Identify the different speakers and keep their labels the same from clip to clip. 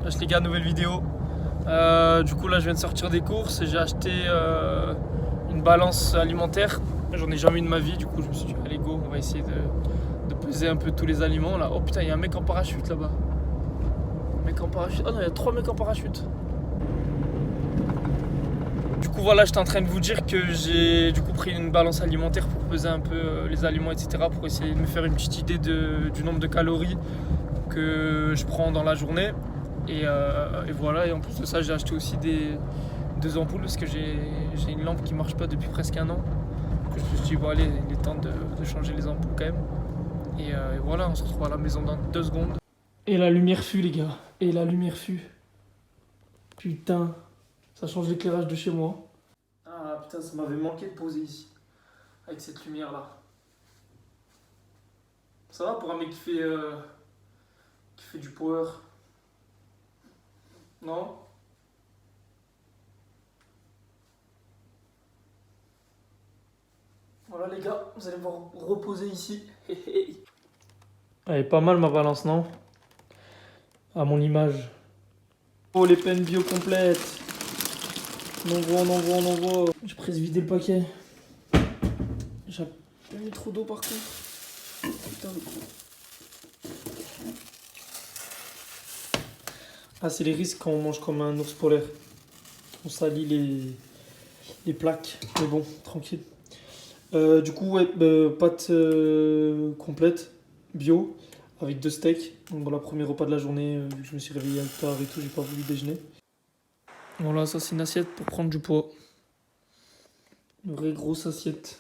Speaker 1: Wesh les gars, nouvelle vidéo. Du coup là je viens de sortir des courses et j'ai acheté une balance alimentaire. J'en ai jamais eu de ma vie, du coup je me suis dit allez go, on va essayer de peser un peu tous les aliments là. Oh putain, il y a un mec en parachute là-bas. Mec en parachute. Oh non, il y a 3 mecs en parachute. Du coup voilà, j'étais en train de vous dire que j'ai du coup pris une balance alimentaire pour peser un peu les aliments, etc. Pour essayer de me faire une petite idée du nombre de calories que je prends dans la journée. Et voilà, et en plus de ça j'ai acheté aussi deux ampoules parce que j'ai une lampe qui marche pas depuis presque un an. Donc je me suis dit bon allez, il est temps de changer les ampoules quand même. Et voilà, on se retrouve à la maison dans 2 secondes. Et la lumière fut les gars, et la lumière fut. Putain, ça change l'éclairage de chez moi. Ah putain, ça m'avait manqué de poser ici, avec cette lumière là. Ça va pour un mec qui fait du power? Non? Voilà les gars, vous allez me voir reposer ici. Elle est pas mal ma balance, non? À mon image. Oh les peines bio complètes. On envoie. J'ai presque vidé le paquet. J'ai mis trop d'eau par contre. Putain. Ah, c'est les risques quand on mange comme un ours polaire. On salit les plaques. Mais bon, tranquille. Du coup, ouais, pâte complète, bio, avec 2 steaks. Donc voilà, premier repas de la journée, vu que je me suis réveillé un peu tard et tout, j'ai pas voulu déjeuner. Voilà, ça c'est une assiette pour prendre du poids. Une vraie grosse assiette.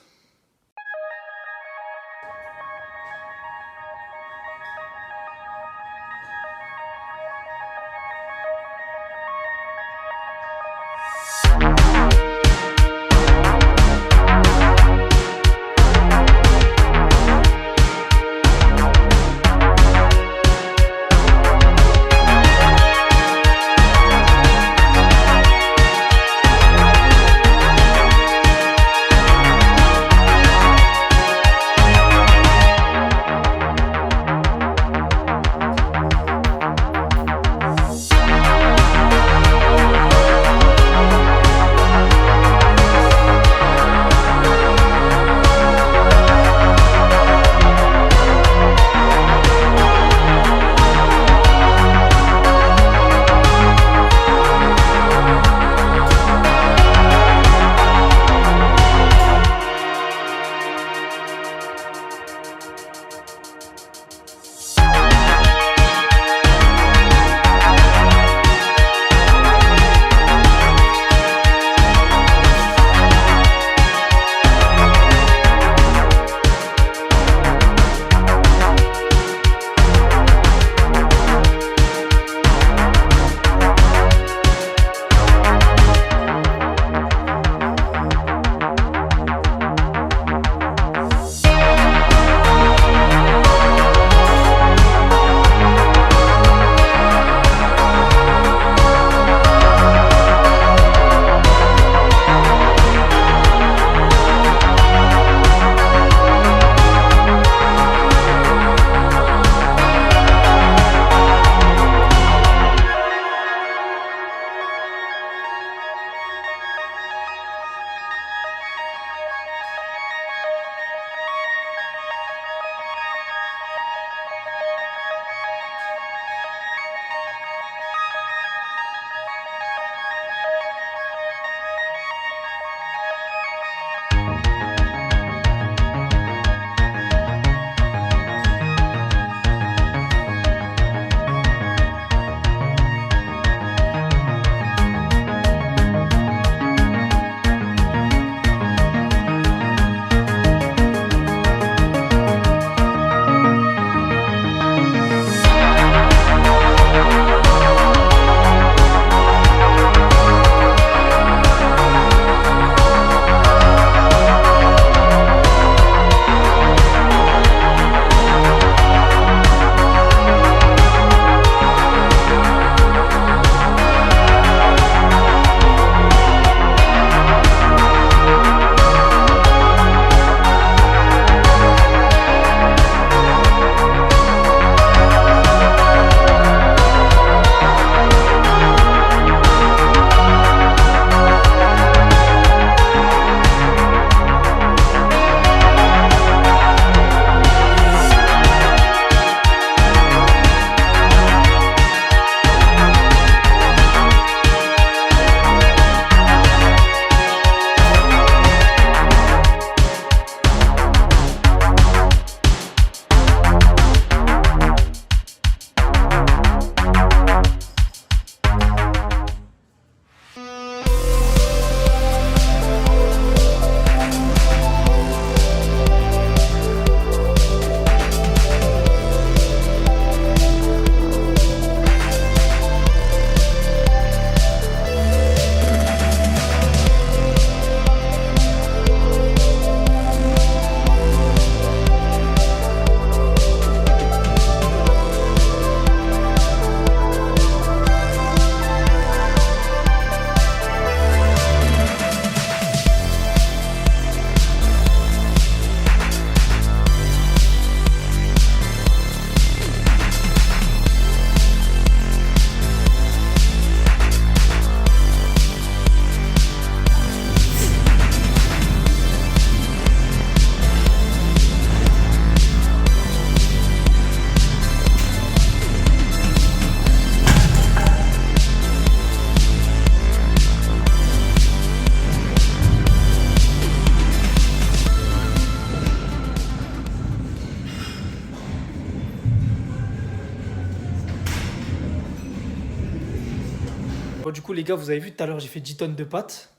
Speaker 1: Bon, du coup, les gars, vous avez vu tout à l'heure, j'ai fait 10 tonnes de pâtes.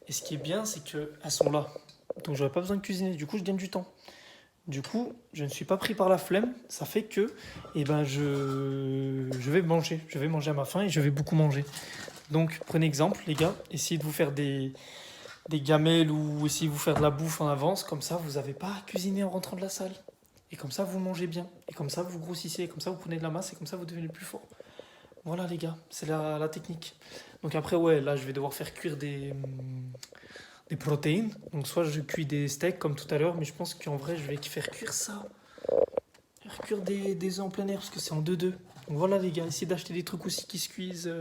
Speaker 1: Et ce qui est bien, c'est qu'elles sont là. Donc, j'aurais pas besoin de cuisiner. Du coup, je gagne du temps. Du coup, je ne suis pas pris par la flemme. Ça fait que je vais manger. Je vais manger à ma faim et je vais beaucoup manger. Donc, prenez exemple, les gars. Essayez de vous faire des gamelles ou essayez de vous faire de la bouffe en avance. Comme ça, vous n'avez pas à cuisiner en rentrant de la salle. Et comme ça, vous mangez bien. Et comme ça, vous grossissez. Et comme ça, vous prenez de la masse. Et comme ça, vous devenez plus fort. Voilà, les gars. C'est la technique. Donc après, ouais, là, je vais devoir faire cuire des protéines. Donc soit je cuis des steaks comme tout à l'heure, mais je pense qu'en vrai, je vais faire cuire ça. Faire cuire des œufs en plein air, parce que c'est en 2-2. Donc voilà, les gars. Essayez d'acheter des trucs aussi qui se cuisent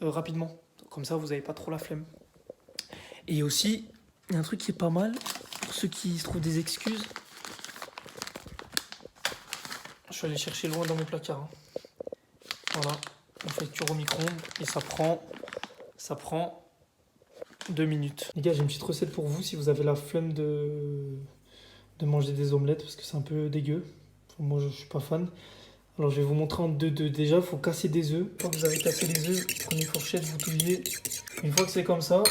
Speaker 1: rapidement. Comme ça, vous n'avez pas trop la flemme. Et aussi, il y a un truc qui est pas mal, pour ceux qui se trouvent des excuses. Je suis allé chercher loin dans mes placards. Hein. Voilà, on fait cuire au micro-ondes et ça prend 2 minutes. Les gars, j'ai une petite recette pour vous si vous avez la flemme de manger des omelettes parce que c'est un peu dégueu. Enfin, moi, je suis pas fan. Alors, je vais vous montrer en 2-2. Déjà, il faut casser des œufs. Une fois que vous avez cassé les œufs, prenez une fourchette, vous touillez. Une fois que c'est comme ça,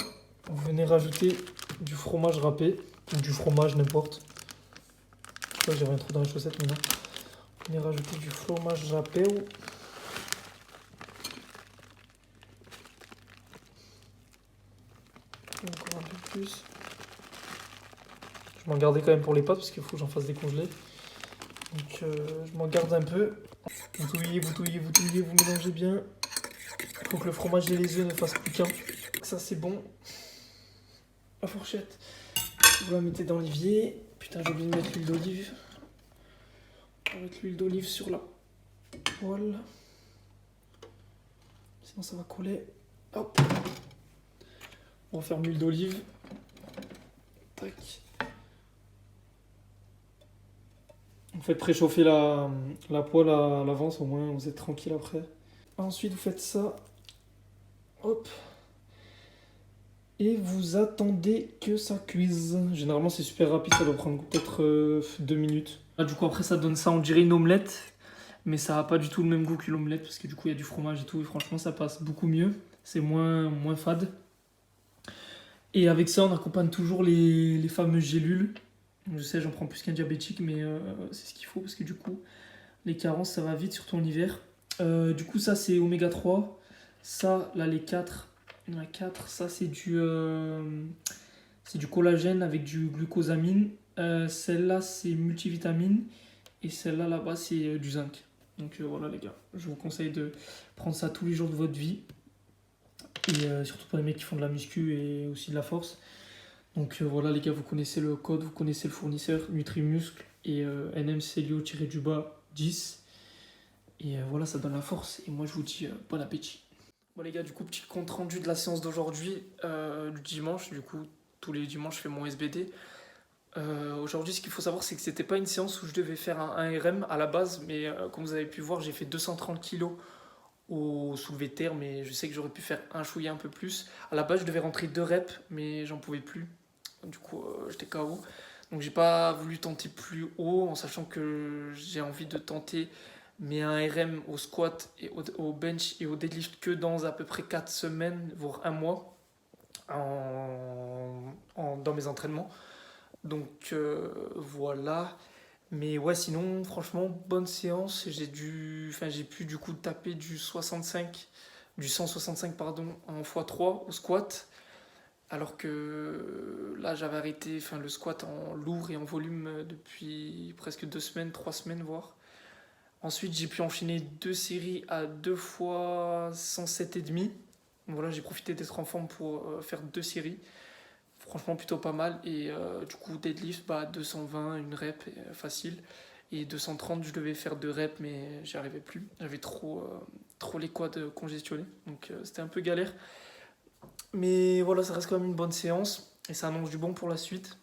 Speaker 1: vous venez rajouter du fromage râpé ou du fromage, n'importe. Je crois que j'avais un trou dans les chaussettes maintenant. Vous venez rajouter du fromage râpé. Encore un peu plus. Je m'en gardais quand même pour les pâtes parce qu'il faut que j'en fasse décongeler. Donc je m'en garde un peu. Vous touillez, vous mélangez bien. Il faut que le fromage et les œufs ne fassent plus qu'un. Ça c'est bon. La fourchette. Vous la mettez dans l'évier. Putain, j'ai oublié de mettre l'huile d'olive. On va mettre l'huile d'olive sur la poêle. Sinon ça va coller. Hop. On va faire l'huile d'olive. Tac. Vous faites préchauffer la poêle à l'avance, au moins vous êtes tranquille après. Ensuite, vous faites ça. Hop. Et vous attendez que ça cuise. Généralement, c'est super rapide, ça doit prendre peut-être 2 minutes. Là, du coup, après, ça donne ça, on dirait une omelette. Mais ça n'a pas du tout le même goût qu'une omelette, parce que du coup, il y a du fromage et tout. Et franchement, ça passe beaucoup mieux. C'est moins fade. Et avec ça, on accompagne toujours les fameuses gélules. Je sais, j'en prends plus qu'un diabétique, mais c'est ce qu'il faut, parce que du coup, les carences, ça va vite, surtout en hiver. Du coup, ça, c'est oméga 3. Ça, là, les 4. Il y en a 4. Ça, c'est du collagène avec du glucosamine. Celle-là, c'est multivitamine. Et celle-là, là-bas, c'est du zinc. Donc voilà, les gars. Je vous conseille de prendre ça tous les jours de votre vie. Et surtout pour les mecs qui font de la muscu et aussi de la force. Donc voilà, les gars, vous connaissez le code, vous connaissez le fournisseur, Nutrimuscle et NMCelio-du-bas 10. Et voilà, ça donne la force. Et moi, je vous dis bon appétit. Bon, les gars, du coup, petit compte rendu de la séance d'aujourd'hui, du dimanche. Du coup, tous les dimanches, je fais mon SBD. Aujourd'hui, ce qu'il faut savoir, c'est que c'était pas une séance où je devais faire un RM à la base. Mais comme vous avez pu voir, j'ai fait 230 kg au soulevé de terre. Mais je sais que j'aurais pu faire un chouïa un peu plus. À la base, je devais rentrer 2 reps, mais j'en pouvais plus. Du coup, j'étais KO. Donc, j'ai pas voulu tenter plus haut en sachant que j'ai envie de tenter mais un RM au squat et au bench et au deadlift que dans à peu près 4 semaines, voire un mois dans mes entraînements. Donc voilà. Mais ouais, sinon, franchement, bonne séance. J'ai pu du coup taper du 165 pardon, en x3 au squat. Alors que là, j'avais arrêté le squat en lourd et en volume depuis presque 2 semaines, 3 semaines voire. Ensuite, j'ai pu enchaîner 2 séries à 2 fois 107,5. Voilà, j'ai profité d'être en forme pour faire 2 séries. Franchement, plutôt pas mal. Et du coup, deadlift, 220, une rep facile. Et 230, je devais faire 2 reps, mais j'y arrivais plus. J'avais trop les quads congestionnés. Donc c'était un peu galère. Mais voilà, ça reste quand même une bonne séance. Et ça annonce du bon pour la suite.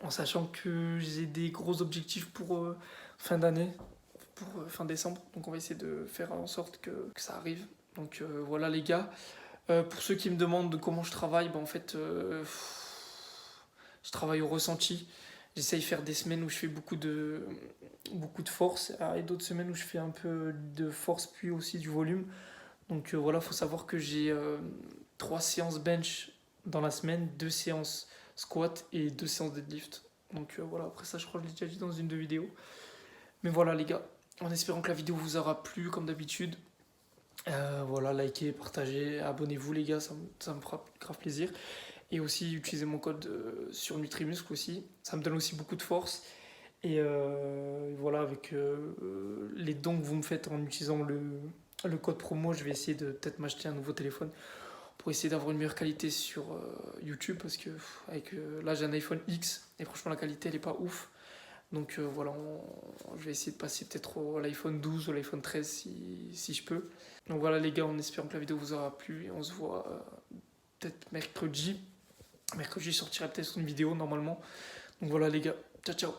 Speaker 1: En sachant que j'ai des gros objectifs pour fin d'année. Pour fin décembre. Donc on va essayer de faire en sorte que ça arrive. Donc voilà les gars. Pour ceux qui me demandent de comment je travaille, en fait je travaille au ressenti. J'essaye de faire des semaines où je fais beaucoup de force et d'autres semaines où je fais un peu de force puis aussi du volume. Donc voilà, faut savoir que j'ai 3 séances bench dans la semaine, 2 séances squat et 2 séances deadlift. Donc voilà, après ça je crois que je l'ai déjà dit dans une de vidéos. Mais voilà les gars, en espérant que la vidéo vous aura plu comme d'habitude. Voilà, likez, partagez, abonnez-vous les gars, ça me fera grave plaisir. Et aussi utilisez mon code sur Nutrimuscle aussi, ça me donne aussi beaucoup de force. Et voilà, avec les dons que vous me faites en utilisant le code promo, je vais essayer de peut-être m'acheter un nouveau téléphone pour essayer d'avoir une meilleure qualité sur YouTube parce que là j'ai un iPhone X et franchement la qualité elle est pas ouf. Donc voilà, je vais essayer de passer peut-être à l'iPhone 12 ou l'iPhone 13 si je peux. Donc voilà les gars, en espérant que la vidéo vous aura plu et on se voit peut-être mercredi. Mercredi je sortirai peut-être une vidéo normalement. Donc voilà les gars, ciao ciao.